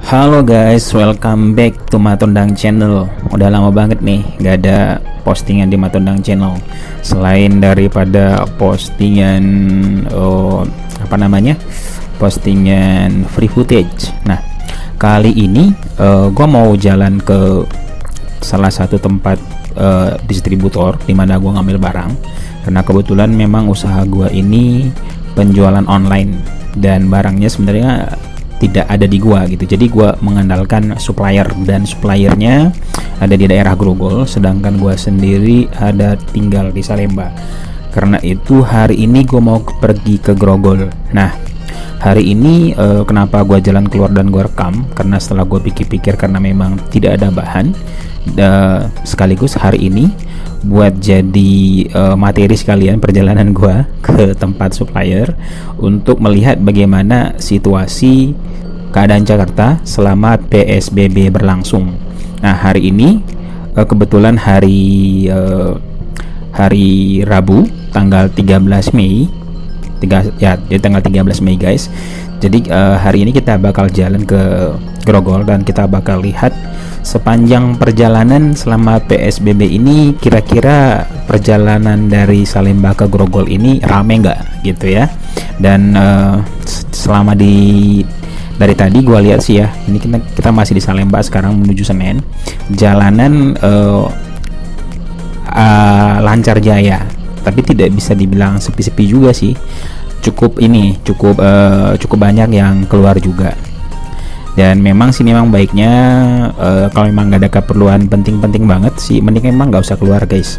Halo guys, welcome back to Matondang Channel. Udah lama banget nih gak ada postingan di Matondang Channel selain daripada postingan postingan free footage. Nah, kali ini gue mau jalan ke salah satu tempat distributor dimana gue ngambil barang, karena kebetulan memang usaha gue ini penjualan online dan barangnya sebenarnya tidak ada di gua gitu. Jadi gua mengandalkan supplier, dan suppliernya ada di daerah Grogol, sedangkan gua sendiri ada tinggal di Salemba. Karena itu hari ini gua mau pergi ke Grogol. Nah, hari ini kenapa gua jalan keluar dan gua rekam, karena setelah gua pikir-pikir, karena memang tidak ada bahan, sekaligus hari ini buat jadi materi sekalian perjalanan gua ke tempat supplier untuk melihat bagaimana situasi keadaan Jakarta selama PSBB berlangsung. Nah, hari ini kebetulan hari Rabu tanggal 13 Mei tanggal 13 Mei guys. Jadi hari ini kita bakal jalan ke Grogol dan kita bakal lihat sepanjang perjalanan selama PSBB ini, kira-kira perjalanan dari Salemba ke Grogol ini rame nggak gitu ya. Dan selama dari tadi gue lihat sih ya, ini kita masih di Salemba sekarang menuju Senen, jalanan lancar jaya, tapi tidak bisa dibilang sepi-sepi juga sih. Cukup banyak yang keluar juga. Dan memang baiknya kalau memang nggak ada keperluan penting-penting banget sih, mending memang nggak usah keluar guys.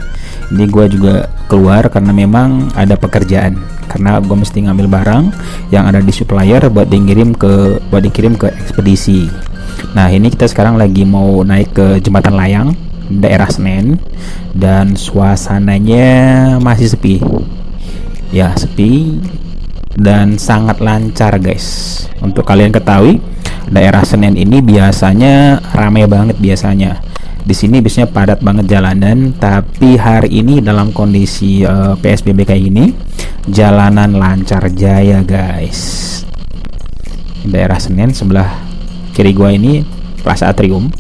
Ini gue juga keluar karena memang ada pekerjaan, karena gue mesti ngambil barang yang ada di supplier buat dikirim ke ekspedisi. Nah, ini kita sekarang lagi mau naik ke Jembatan Layang daerah Senen, dan suasananya masih sepi ya, sepi dan sangat lancar guys. Untuk kalian ketahui, daerah Senen ini biasanya ramai banget biasanya. Di sini biasanya padat banget jalanan, tapi hari ini dalam kondisi PSBB kayak gini, jalanan lancar jaya guys. Daerah Senen, sebelah kiri gua ini Plaza Atrium,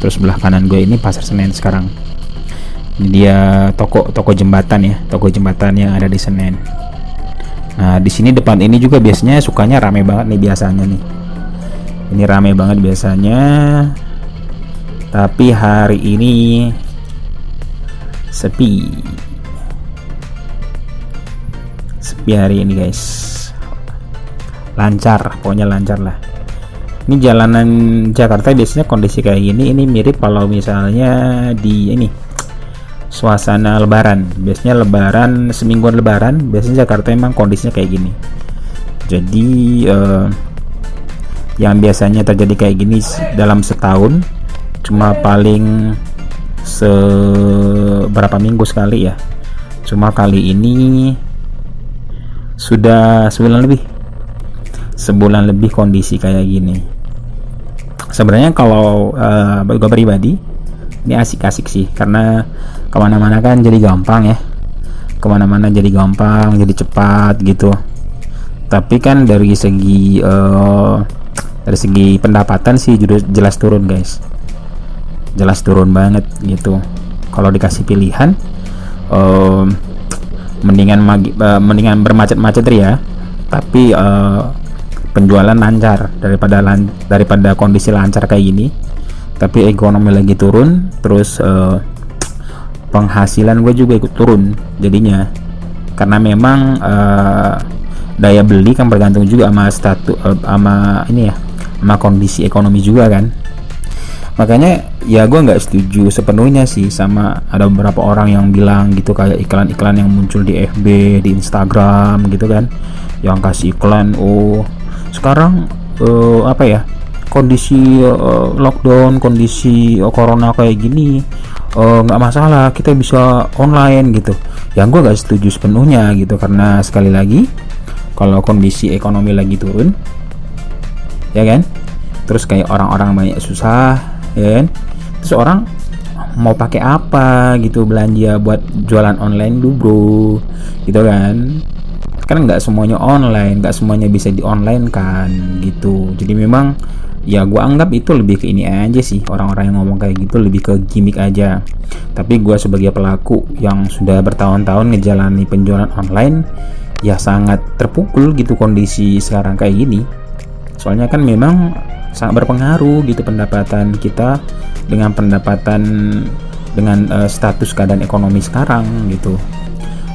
terus sebelah kanan gue ini Pasar Senen sekarang. Ini dia toko jembatan ya, toko jembatan yang ada di Senen. Nah, di sini depan ini juga biasanya sukanya rame banget nih biasanya nih. Ini rame banget biasanya, tapi hari ini sepi hari ini guys. Lancar, pokoknya lancar lah. Ini jalanan Jakarta biasanya kondisi kayak gini. Ini mirip kalau misalnya di ini suasana lebaran. Biasanya lebaran, semingguan lebaran, biasanya Jakarta emang kondisinya kayak gini. Jadi yang biasanya terjadi kayak gini dalam setahun cuma paling seberapa minggu sekali ya. Cuma kali ini sudah sebulan lebih kondisi kayak gini. Sebenarnya kalau bagi gue pribadi ini asik-asik sih, karena kemana-mana kan jadi gampang ya, jadi cepat gitu. Tapi kan dari segi pendapatan sih jelas turun guys, jelas turun banget gitu. Kalau dikasih pilihan, mendingan bermacet-macet ya, tapi penjualan lancar daripada kondisi lancar kayak gini tapi ekonomi lagi turun, terus penghasilan gue juga ikut turun jadinya, karena memang daya beli kan bergantung juga sama sama kondisi ekonomi juga kan. Makanya ya gue nggak setuju sepenuhnya sih sama ada beberapa orang yang bilang gitu, kayak iklan-iklan yang muncul di FB, di Instagram gitu kan, yang kasih iklan sekarang kondisi lockdown, kondisi corona kayak gini, nggak masalah, kita bisa online gitu. Yang gue nggak setuju sepenuhnya gitu, karena sekali lagi kalau kondisi ekonomi lagi turun ya kan, terus kayak orang-orang banyak susah ya kan, terus orang mau pakai apa gitu belanja buat jualan online dulu bro gitu kan. Kan nggak semuanya online, nggak semuanya bisa di online kan gitu. Jadi memang Ya gua anggap itu lebih ke ini aja sih, orang-orang yang ngomong kayak gitu lebih ke gimmick aja. Tapi gua sebagai pelaku yang sudah bertahun-tahun ngejalani penjualan online, ya sangat terpukul gitu kondisi sekarang kayak gini. Soalnya kan memang sangat berpengaruh gitu pendapatan kita dengan status keadaan ekonomi sekarang gitu.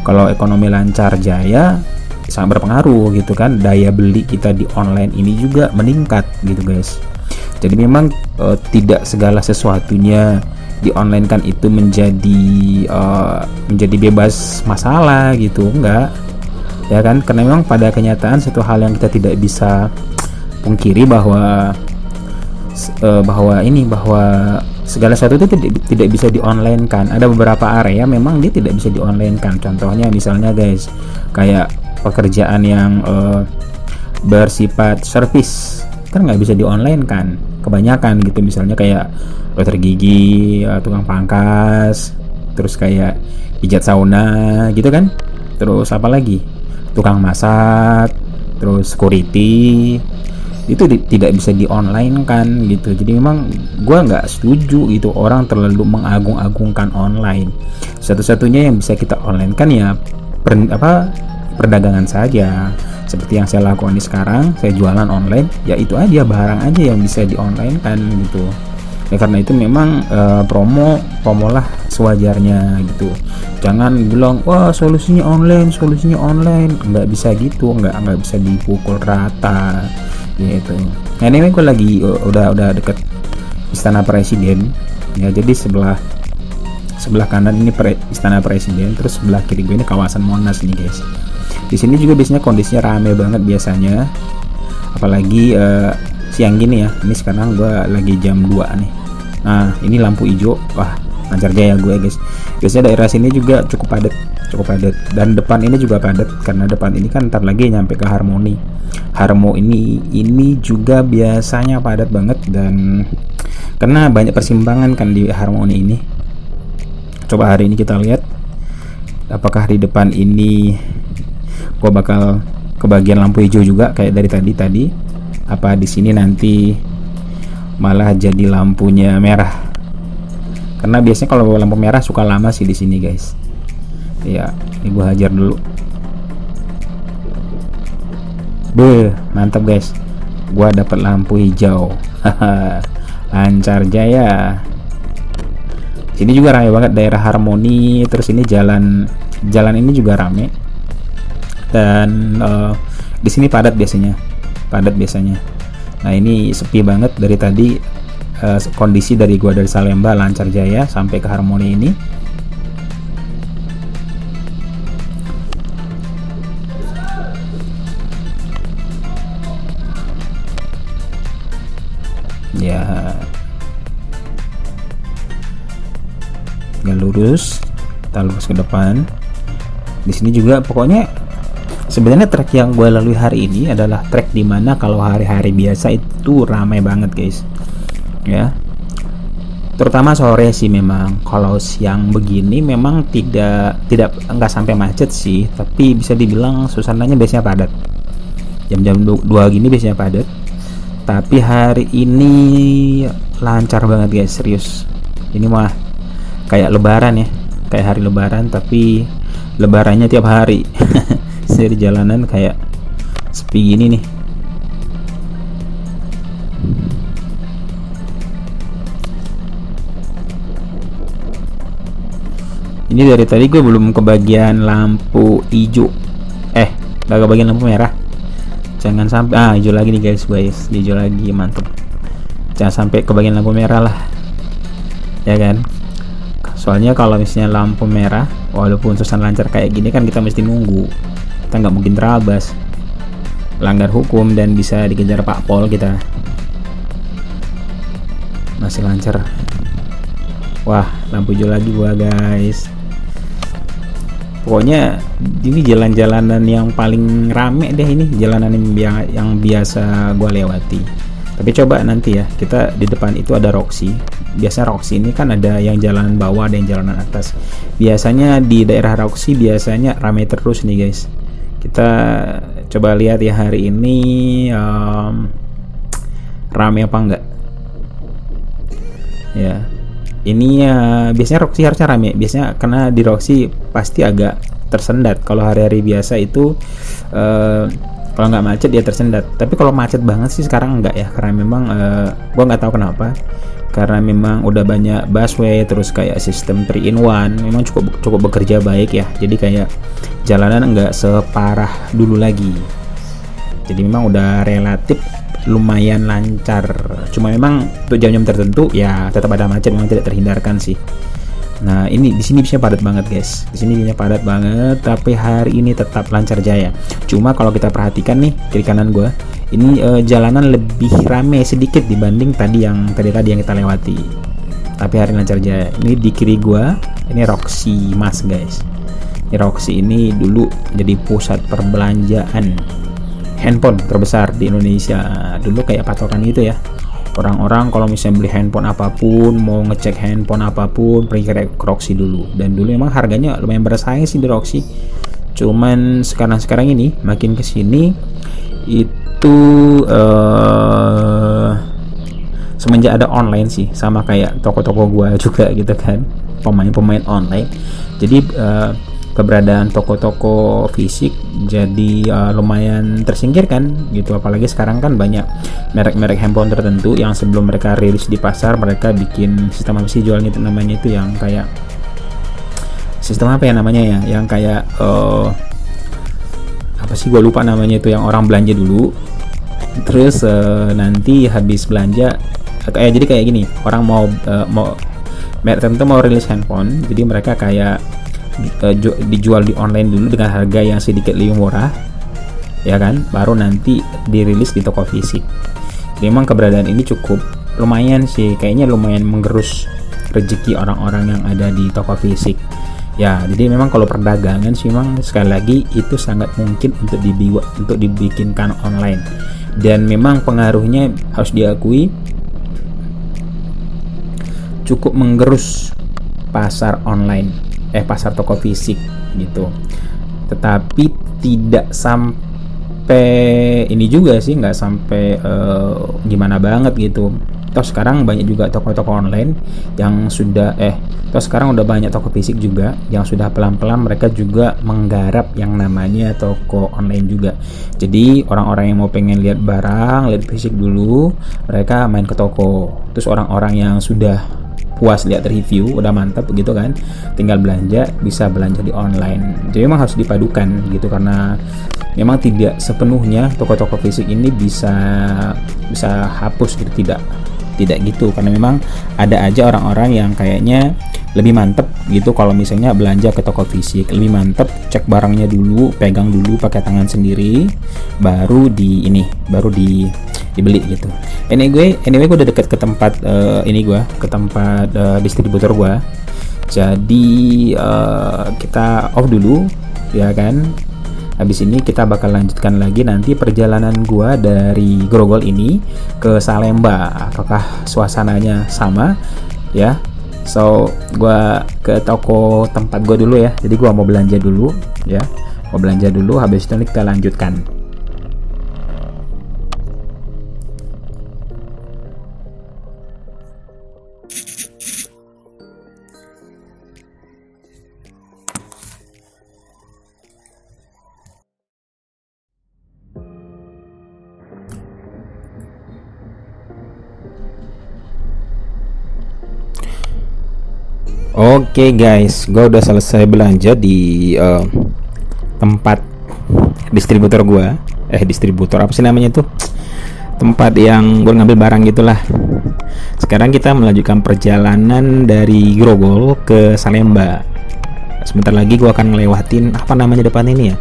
Kalau ekonomi lancar jaya, sangat berpengaruh gitu kan, daya beli kita di online ini juga meningkat gitu guys. Jadi memang tidak segala sesuatunya di online kan itu menjadi bebas masalah gitu, enggak ya kan, karena memang pada kenyataan satu hal yang kita tidak bisa pungkiri bahwa segala sesuatu itu tidak bisa di online kan. Ada beberapa area memang dia tidak bisa di online kan. Contohnya misalnya guys, kayak pekerjaan yang bersifat service kan nggak bisa di online kan, kebanyakan gitu. Misalnya kayak dokter gigi, tukang pangkas, terus kayak pijat sauna gitu kan, terus apa lagi, tukang masak, terus security, itu tidak bisa di online kan gitu. Jadi memang gue nggak setuju gitu orang terlalu mengagung-agungkan online. Satu-satunya yang bisa kita online kan ya perdagangan saja, seperti yang saya lakukan sekarang. Saya jualan online, ya itu aja, barang aja yang bisa di online kan gitu. Ya, karena itu memang promo lah sewajarnya gitu. Jangan bilang wah solusinya online, nggak bisa gitu, nggak bisa dipukul rata gitu. Nah ini gue lagi udah deket Istana Presiden ya, jadi sebelah kanan ini Istana Presiden, terus sebelah kiri gue ini kawasan Monas nih guys. Di sini juga biasanya kondisinya rame banget biasanya, apalagi siang gini ya. Ini sekarang gue lagi jam 2 nih. Nah ini lampu hijau, wah lancar jaya gue guys. Biasanya daerah sini juga cukup padat, dan depan ini juga padat, karena depan ini kan ntar lagi nyampe ke Harmoni ini juga biasanya padat banget, dan karena banyak persimpangan kan di Harmoni ini. Coba hari ini kita lihat apakah di depan ini gua bakal kebagian lampu hijau juga kayak dari tadi, apa di sini nanti malah jadi lampunya merah. Karena biasanya kalau lampu merah suka lama sih di sini guys. Ya, ini gua hajar dulu. Mantap guys. Gua dapat lampu hijau. Lancar jaya. Sini juga ramai banget daerah Harmoni. Terus ini jalan ini juga rame. Dan di sini padat biasanya. Nah, ini sepi banget dari tadi. Kondisi dari gua dari Salemba lancar jaya sampai ke Harmoni ini. Ya, nggak lurus, kita lurus ke depan. Di sini juga pokoknya sebenarnya trek yang gue lalui hari ini adalah trek dimana kalau hari-hari biasa itu ramai banget guys ya, terutama sore sih. Memang kalau siang begini memang nggak sampai macet sih, tapi bisa dibilang suasananya biasanya padat. Jam-jam 2 gini biasanya padat. Tapi hari ini lancar banget guys, serius. Ini mah kayak lebaran ya, kayak hari lebaran, tapi lebarannya tiap hari. Dari jalanan kayak sepi gini nih. Ini dari tadi gue belum kebagian lampu hijau. Gak kebagian lampu merah. Jangan sampai hijau lagi nih guys, hijau lagi, mantep. Jangan sampai kebagian lampu merah lah, ya kan? Soalnya kalau misalnya lampu merah, walaupun suasana lancar kayak gini kan kita mesti nunggu. Kita nggak mungkin terabas, langgar hukum dan bisa dikejar Pak Pol kita. Masih lancar. Wah, lampu hijau lagi gua guys. Pokoknya ini jalan-jalanan yang paling rame deh, ini jalanan yang biasa gue lewati. Tapi coba nanti ya, kita di depan itu ada Roxy. Biasa Roxy ini kan ada yang jalan bawah, ada yang jalanan atas. Biasanya di daerah Roxy biasanya rame terus nih guys. Kita coba lihat ya hari ini rame apa enggak ya. Ini biasanya Roxy harusnya rame biasanya, karena di Roxy pasti agak tersendat. Kalau hari-hari biasa itu kalau nggak macet dia tersendat, tapi kalau macet banget sih sekarang enggak ya, karena memang gua nggak tahu kenapa, karena memang udah banyak busway, terus kayak sistem 3 in 1 memang cukup bekerja baik ya, jadi kayak jalanan nggak separah dulu lagi, jadi memang udah relatif lumayan lancar. Cuma memang untuk jam-jam tertentu ya tetap ada macet, memang tidak terhindarkan sih. Nah ini di sini bisa padat banget guys, di sini bisa padat banget, tapi hari ini tetap lancar jaya. Cuma kalau kita perhatikan nih kiri kanan gua, ini jalanan lebih rame sedikit dibanding tadi yang kita lewati. Tapi hari lancar jaya. Ini di kiri gua, ini Roxy Mas guys. Ini Roxy ini dulu jadi pusat perbelanjaan handphone terbesar di Indonesia. Dulu kayak patokan gitu ya. Orang-orang kalau misalnya beli handphone apapun, mau ngecek handphone apapun, pergi ke Roxy dulu. Dan dulu emang harganya lumayan bersaing sih di Roxy. Cuman sekarang ini makin kesini itu semenjak ada online sih, sama kayak toko-toko gua juga gitu kan, pemain-pemain online. Jadi keberadaan toko-toko fisik jadi lumayan tersingkirkan gitu, apalagi sekarang kan banyak merek-merek handphone tertentu yang sebelum mereka rilis di pasar mereka bikin sistem apa sih jualnya itu namanya, itu yang kayak sistem apa ya namanya ya, yang kayak apa sih gue lupa namanya, itu yang orang belanja dulu terus nanti habis belanja jadi kayak gini, orang mau merek tertentu mau rilis handphone, jadi mereka kayak dijual di online dulu dengan harga yang sedikit lebih murah ya kan, baru nanti dirilis di toko fisik. Jadi memang keberadaan ini cukup lumayan sih, kayaknya lumayan menggerus rezeki orang-orang yang ada di toko fisik ya. Jadi memang kalau perdagangan sih memang sekali lagi itu sangat mungkin untuk dibikinkan online, dan memang pengaruhnya harus diakui cukup menggerus pasar online, pasar toko fisik gitu. Tetapi tidak sampai ini juga sih, nggak sampai gimana banget gitu. Toh sekarang banyak juga toko-toko online yang sudah toh sekarang udah banyak toko fisik juga yang sudah pelan-pelan mereka juga menggarap yang namanya toko online juga. Jadi orang-orang yang mau pengen lihat barang, lihat fisik dulu, mereka main ke toko. Terus orang-orang yang sudah puas lihat review, udah mantap gitu kan, tinggal belanja, bisa belanja di online. Jadi memang harus dipadukan gitu, karena memang tidak sepenuhnya toko-toko fisik ini bisa hapus gitu, tidak gitu, karena memang ada aja orang-orang yang kayaknya lebih mantep gitu kalau misalnya belanja ke toko fisik, lebih mantep cek barangnya dulu, pegang dulu pakai tangan sendiri, baru dibeli gitu. Anyway gue udah deket ke tempat distributor gue, jadi kita off dulu ya kan. Habis ini kita bakal lanjutkan lagi nanti perjalanan gua dari Grogol ini ke Salemba. Apakah suasananya sama ya? So gua ke toko tempat gua dulu ya. Jadi gua mau belanja dulu ya. Mau belanja dulu, habis itu kita lanjutkan. Oke guys, gue udah selesai belanja di tempat distributor gue. Distributor apa sih namanya tuh? Tempat yang gue ngambil barang gitulah. Sekarang kita melanjutkan perjalanan dari Grogol ke Salemba. Sebentar lagi gue akan ngelewatin apa namanya depan ini ya.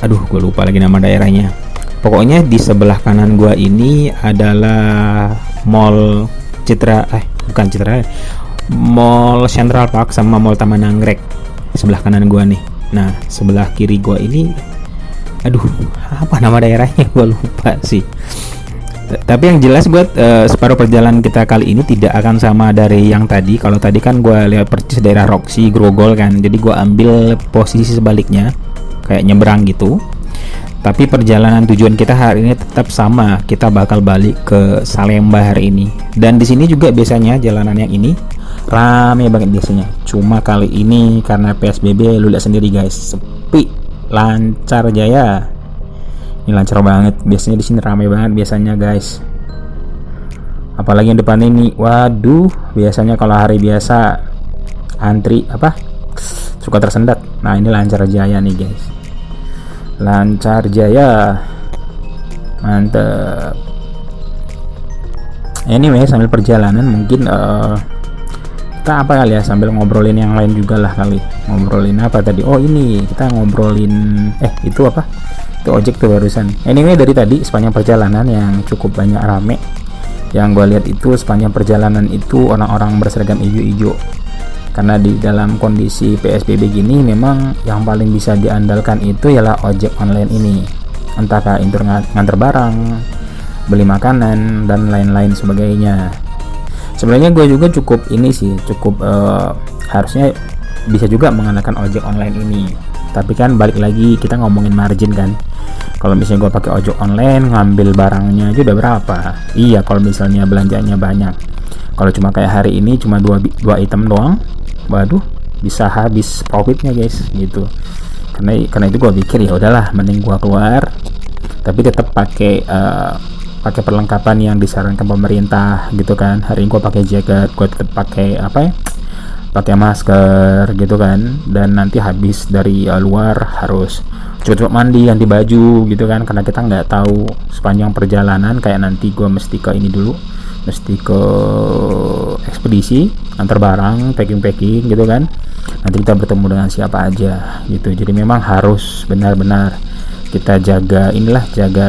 Aduh, gue lupa lagi nama daerahnya. Pokoknya di sebelah kanan gue ini adalah Mall Mall Central Park sama Mall Taman Anggrek. Sebelah kanan gua nih. Nah, sebelah kiri gua ini apa nama daerahnya gua lupa sih. Tapi yang jelas buat separuh perjalanan kita kali ini tidak akan sama dari yang tadi. Kalau tadi kan gua lihat persis daerah Roxy, Grogol kan. Jadi gua ambil posisi sebaliknya, kayak nyebrang gitu. Tapi perjalanan tujuan kita hari ini tetap sama, kita bakal balik ke Salemba hari ini. Dan di sini juga biasanya jalanan yang ini rame banget biasanya. Cuma kali ini karena PSBB, lu lihat sendiri guys, sepi, lancar jaya. Ini lancar banget, biasanya di sini rame banget biasanya guys. Apalagi yang depan ini, waduh, biasanya kalau hari biasa antri suka tersendat. Nah ini lancar jaya nih guys, lancar jaya, mantep. Anyway, sambil perjalanan mungkin kita apa kali ya, sambil ngobrolin yang lain juga lah kali. Ngobrolin apa tadi? Oh ini kita ngobrolin itu apa? Itu ojek tuh barusan. Anyway, dari tadi sepanjang perjalanan yang cukup banyak rame, yang gue lihat itu sepanjang perjalanan itu orang-orang berseragam hijau-hijau. Karena di dalam kondisi PSBB gini memang yang paling bisa diandalkan itu ialah ojek online ini. Entahkah itu nganter barang, beli makanan, dan lain-lain sebagainya. Sebenarnya gue juga cukup harusnya bisa juga mengandalkan ojek online ini. Tapi kan balik lagi kita ngomongin margin kan. Kalau misalnya gue pakai ojek online, ngambil barangnya aja udah berapa? Iya, kalau misalnya belanjanya banyak. Kalau cuma kayak hari ini cuma dua item doang, waduh, bisa habis profitnya guys gitu. Karena itu gue pikir ya udahlah, mending gue keluar tapi tetap pakai perlengkapan yang disarankan pemerintah gitu kan. Hari ini gue pakai jaket, gue tetap pakai pakai masker gitu kan. Dan nanti habis dari luar harus cepet-cepet mandi, ganti baju gitu kan, karena kita nggak tahu sepanjang perjalanan. Kayak nanti gue mesti ke ini dulu, mesti ke ekspedisi antar barang, packing gitu kan. Nanti kita bertemu dengan siapa aja gitu. Jadi memang harus benar-benar kita jaga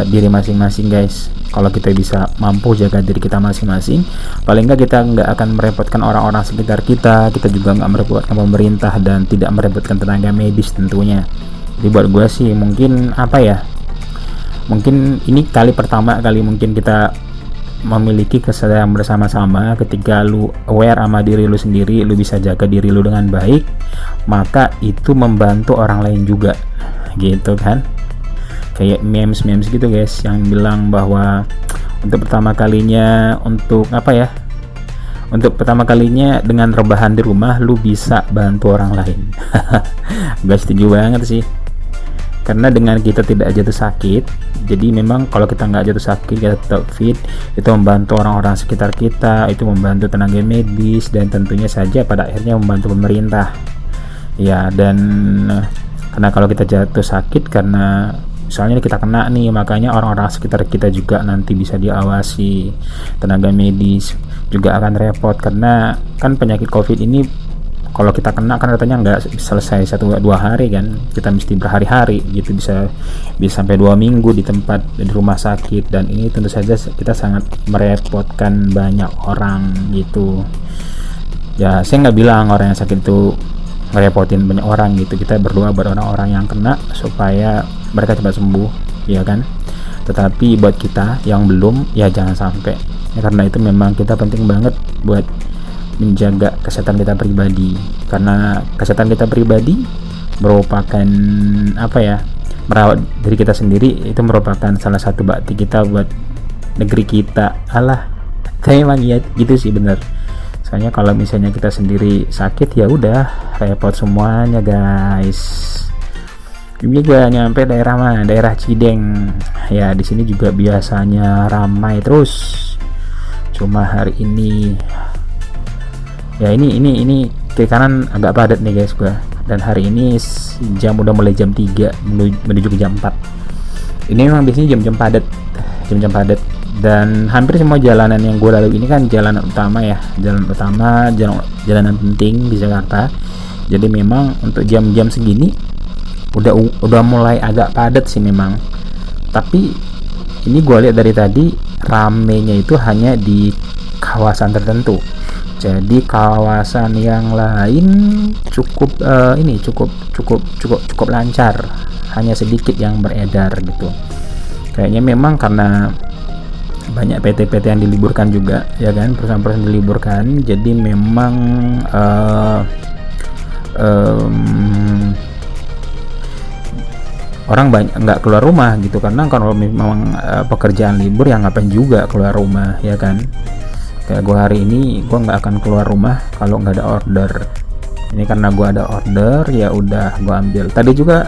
diri masing-masing guys. Kalau kita bisa mampu jaga diri kita masing-masing, paling nggak kita nggak akan merepotkan orang-orang sekitar kita juga nggak merepotkan pemerintah, dan tidak merepotkan tenaga medis tentunya. Jadi buat gue sih mungkin mungkin ini kali pertama mungkin kita memiliki kesadaran bersama-sama. Ketika lu aware sama diri lu sendiri, lu bisa jaga diri lu dengan baik, maka itu membantu orang lain juga gitu kan. Kayak memes gitu guys yang bilang bahwa untuk pertama kalinya dengan rebahan di rumah lu bisa bantu orang lain. Gue setuju banget sih, karena dengan kita tidak jatuh sakit, jadi memang kalau kita nggak jatuh sakit, kita tetap fit, itu membantu orang-orang sekitar kita, itu membantu tenaga medis, dan tentunya saja pada akhirnya membantu pemerintah ya. Dan karena kalau kita jatuh sakit karena misalnya kita kena nih, makanya orang-orang sekitar kita juga nanti bisa diawasi, tenaga medis juga akan repot. Karena kan penyakit COVID ini kalau kita kena kan katanya nggak selesai 1-2 hari kan, kita mesti berhari-hari gitu, bisa sampai 2 minggu di rumah sakit. Dan ini tentu saja kita sangat merepotkan banyak orang gitu ya. Saya nggak bilang orang yang sakit itu ngerepotin banyak orang gitu, kita berdoa buat orang-orang yang kena supaya mereka cepat sembuh ya kan. Tetapi buat kita yang belum, ya jangan sampai ya, karena itu memang kita penting banget buat menjaga kesehatan kita pribadi, karena kesehatan kita pribadi merupakan merawat diri kita sendiri, itu merupakan salah satu bakti kita buat negeri kita. Saya emang ya gitu sih, bener. Soalnya kalau misalnya kita sendiri sakit ya udah repot semuanya guys. Ini gue nyampe daerah Cideng ya. Di sini juga biasanya ramai terus, cuma hari ini ya ini kiri kanan agak padat nih guys gua. Dan hari ini udah mulai jam 3 menuju ke jam 4. Ini memang biasanya jam-jam padat. Dan hampir semua jalanan yang gue lalui ini kan jalanan utama, jalanan penting di Jakarta. Jadi memang untuk jam-jam segini udah mulai agak padat sih memang. Tapi ini gue lihat dari tadi ramenya itu hanya di kawasan tertentu. Jadi kawasan yang lain cukup lancar, hanya sedikit yang beredar gitu. Kayaknya memang karena banyak PT-PT yang diliburkan juga ya kan, perusahaan-perusahaan diliburkan, jadi memang orang banyak nggak keluar rumah gitu, karena kalau memang pekerjaan libur ya ngapain juga keluar rumah ya kan. Kayak gue hari ini gue nggak akan keluar rumah kalau nggak ada order. Ini karena gue ada order ya udah gue ambil. Tadi juga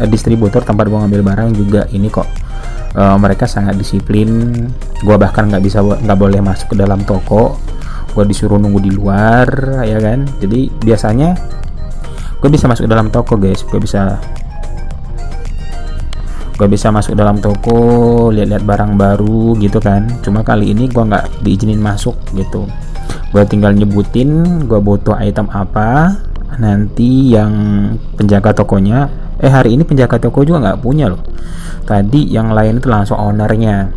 distributor tempat gue ngambil barang juga ini kok mereka sangat disiplin. Gue bahkan nggak boleh masuk ke dalam toko, gue disuruh nunggu di luar ya kan. Jadi biasanya gue bisa masuk dalam toko guys, gue bisa masuk dalam toko, lihat-lihat barang baru gitu kan. Cuma kali ini gue nggak diizinin masuk gitu. Gue tinggal nyebutin gue butuh item apa, nanti yang penjaga tokonya hari ini penjaga toko juga nggak punya loh. Tadi yang lain itu langsung ownernya,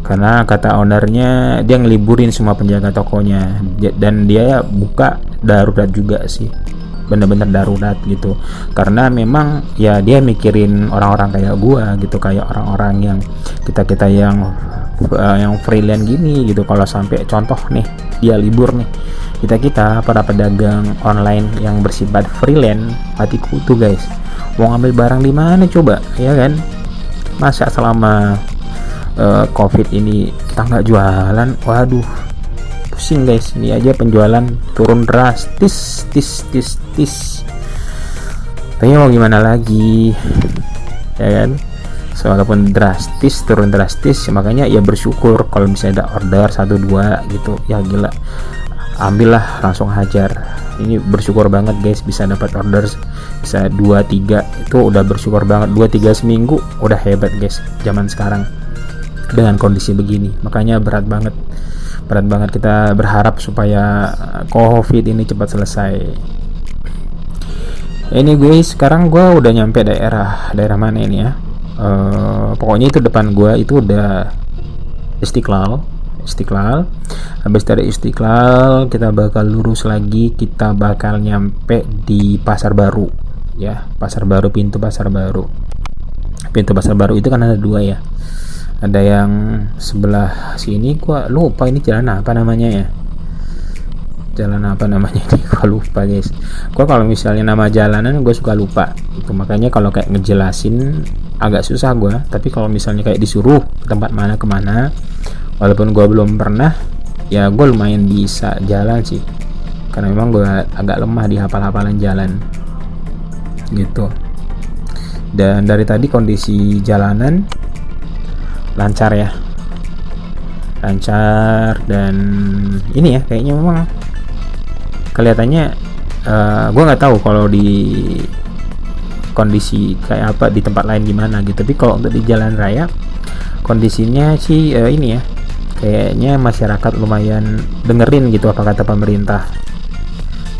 karena kata ownernya dia ngeliburin semua penjaga tokonya, dan dia buka darurat juga sih, bener-bener darurat gitu. Karena memang ya dia mikirin orang-orang kayak gua gitu, kayak orang-orang yang kita yang freelance gini gitu. Kalau sampai contoh nih dia libur nih, kita para pedagang online yang bersifat freelance mati kutu guys. Mau ngambil barang di mana coba ya kan? Masa selama COVID ini kita nggak jualan? Waduh, pusing guys. Ini aja penjualan turun drastis. Tapi mau gimana lagi ya kan? So, walaupun turun drastis, makanya ya bersyukur kalau misalnya ada order 1-2 gitu ya, gila ambillah, langsung hajar. Ini bersyukur banget guys, bisa dapat order bisa 2-3 itu udah bersyukur banget. 2-3 seminggu udah hebat guys zaman sekarang dengan kondisi begini. Makanya berat banget kita berharap supaya COVID ini cepat selesai. Ini guys, sekarang gue udah nyampe daerah mana ini ya, pokoknya itu depan gue itu udah Istiqlal. Habis dari Istiqlal kita bakal lurus lagi, kita bakal nyampe di Pasar Baru ya. Pintu Pasar Baru itu kan ada 2 ya. Ada yang sebelah sini, gua lupa ini jalan apa namanya ini, gua lupa guys. Gua kalau misalnya nama jalanan gue suka lupa itu, makanya kalau kayak ngejelasin agak susah gua. Tapi kalau misalnya kayak disuruh ke tempat mana kemana, walaupun gue belum pernah ya, gue lumayan bisa jalan sih, karena memang gue agak lemah di hafal-hafalan jalan gitu. Dan dari tadi kondisi jalanan lancar dan ini ya, kayaknya memang kelihatannya gue nggak tahu kalau di kondisi kayak apa di tempat lain gimana gitu. Tapi kalau untuk di jalan raya kondisinya sih ini ya, kayaknya masyarakat lumayan dengerin gitu apa kata pemerintah.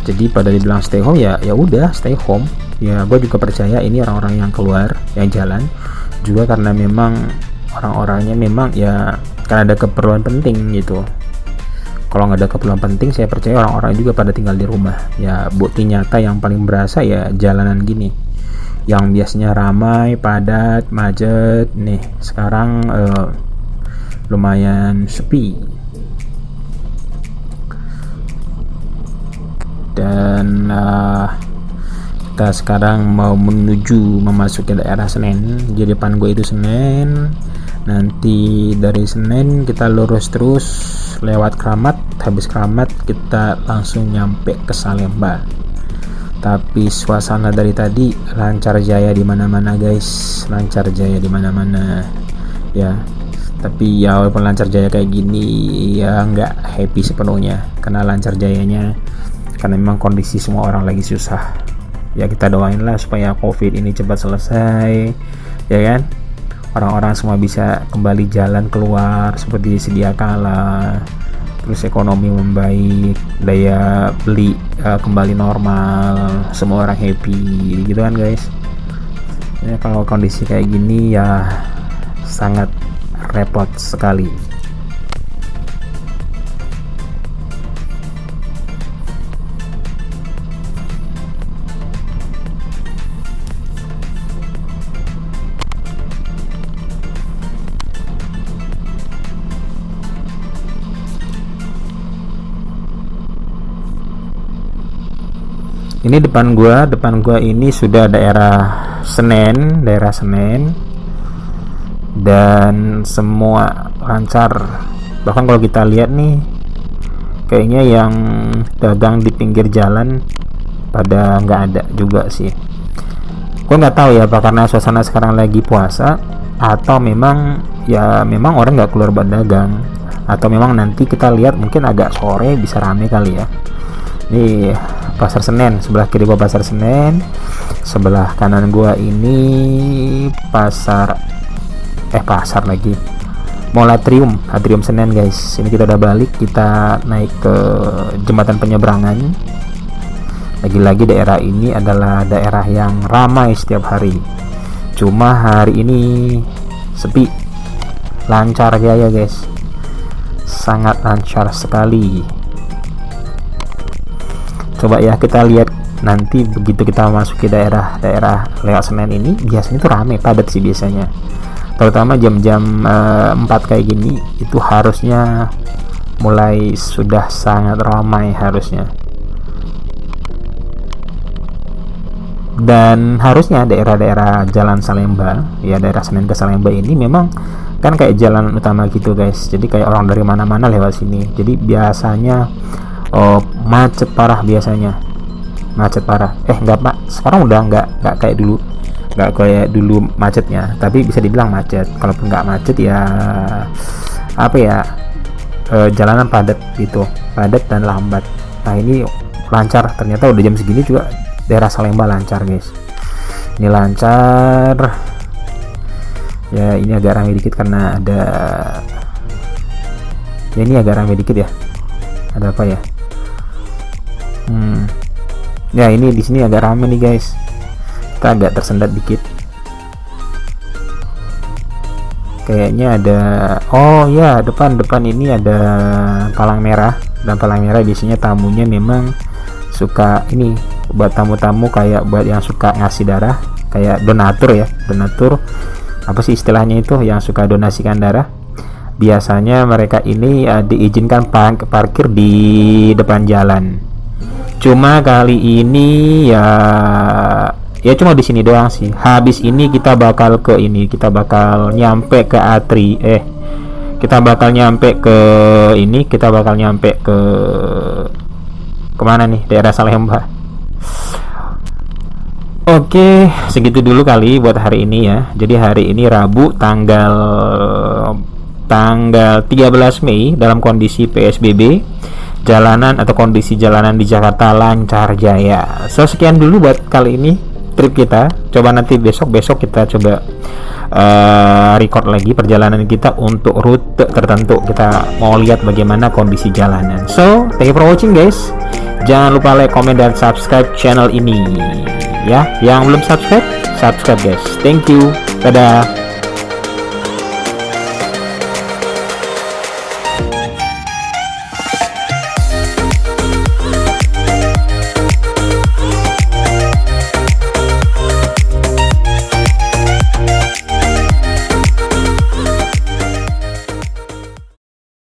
Jadi pada dibilang stay home ya udah stay home ya. Gue juga percaya ini orang-orang yang keluar yang jalan juga karena memang orang-orangnya memang ya karena ada keperluan penting gitu. Kalau nggak ada keperluan penting, saya percaya orang-orang juga pada tinggal di rumah ya. Bukti nyata yang paling berasa ya jalanan gini yang biasanya ramai, padat, macet, nih sekarang lumayan sepi. Dan kita sekarang mau memasuki daerah Senen. Di depan gue itu Senen. Nanti dari Senen kita lurus terus lewat Kramat. Habis Kramat kita langsung nyampe ke Salemba. Tapi suasana dari tadi lancar jaya di mana-mana guys, lancar jaya di mana-mana ya. Tapi ya walaupun lancar jaya kayak gini ya nggak happy sepenuhnya karena lancar jayanya, karena memang kondisi semua orang lagi susah ya. Kita doain lah supaya COVID ini cepat selesai ya kan, orang-orang semua bisa kembali jalan keluar seperti sedia kala, terus ekonomi membaik, daya beli kembali normal, semua orang happy gitu kan guys ya. Kalau kondisi kayak gini ya sangat repot sekali. Ini depan gua ini sudah daerah Senen, dan semua lancar. Bahkan kalau kita lihat nih, kayaknya yang dagang di pinggir jalan pada nggak ada juga sih. Gue nggak tahu ya, apa karena suasana sekarang lagi puasa, atau memang orang nggak keluar buat dagang, atau memang nanti kita lihat mungkin agak sore bisa rame kali ya. Ini Pasar Senen, sebelah kiri gua Pasar Senen, sebelah kanan gua ini pasar lagi Mall Atrium Senen guys. Ini kita udah balik, kita naik ke jembatan penyeberangan. Lagi-lagi daerah ini adalah daerah yang ramai setiap hari, cuma hari ini sepi, lancar jaya guys, sangat lancar sekali. Coba ya kita lihat nanti begitu kita masuk ke daerah lewat Senen ini, biasanya itu rame, padat sih biasanya, terutama jam-jam 4 kayak gini, itu harusnya mulai sudah sangat ramai harusnya. Dan harusnya daerah-daerah Jalan Salemba, ya daerah Senen ke Salemba ini memang kan kayak jalan utama gitu guys, jadi kayak orang dari mana-mana lewat sini. Jadi biasanya macet parah, enggak pak, sekarang udah nggak kayak dulu macetnya, tapi bisa dibilang macet. Kalaupun nggak macet ya apa ya, jalanan padat gitu, padat dan lambat. Nah ini lancar, ternyata udah jam segini juga daerah Salemba lancar guys. Ini lancar ya. Ini agak ramai dikit karena ada ini agak ramai dikit ya, ada apa ya, ya ini di sini agak ramai nih guys, kita agak tersendat dikit kayaknya. Ada depan ini ada palang merah, dan palang merah biasanya tamunya memang suka ini buat tamu-tamu, kayak buat yang suka ngasih darah, kayak donatur apa sih istilahnya itu, yang suka donasikan darah. Biasanya mereka ini diizinkan parkir di depan jalan. Cuma kali ini ya cuma di sini doang sih. Habis ini kita bakal nyampe ke kemana nih, daerah Salemba. Oke, segitu dulu kali buat hari ini ya. Jadi hari ini Rabu tanggal 13 Mei dalam kondisi PSBB, jalanan atau kondisi jalanan di Jakarta lancar jaya. So sekian dulu buat kali ini trip kita. Coba nanti besok kita coba record lagi perjalanan kita untuk rute tertentu. Kita mau lihat bagaimana kondisi jalanan. So thank you for watching guys. Jangan lupa like, comment, dan subscribe channel ini ya. Yang belum subscribe guys. Thank you. Dadah.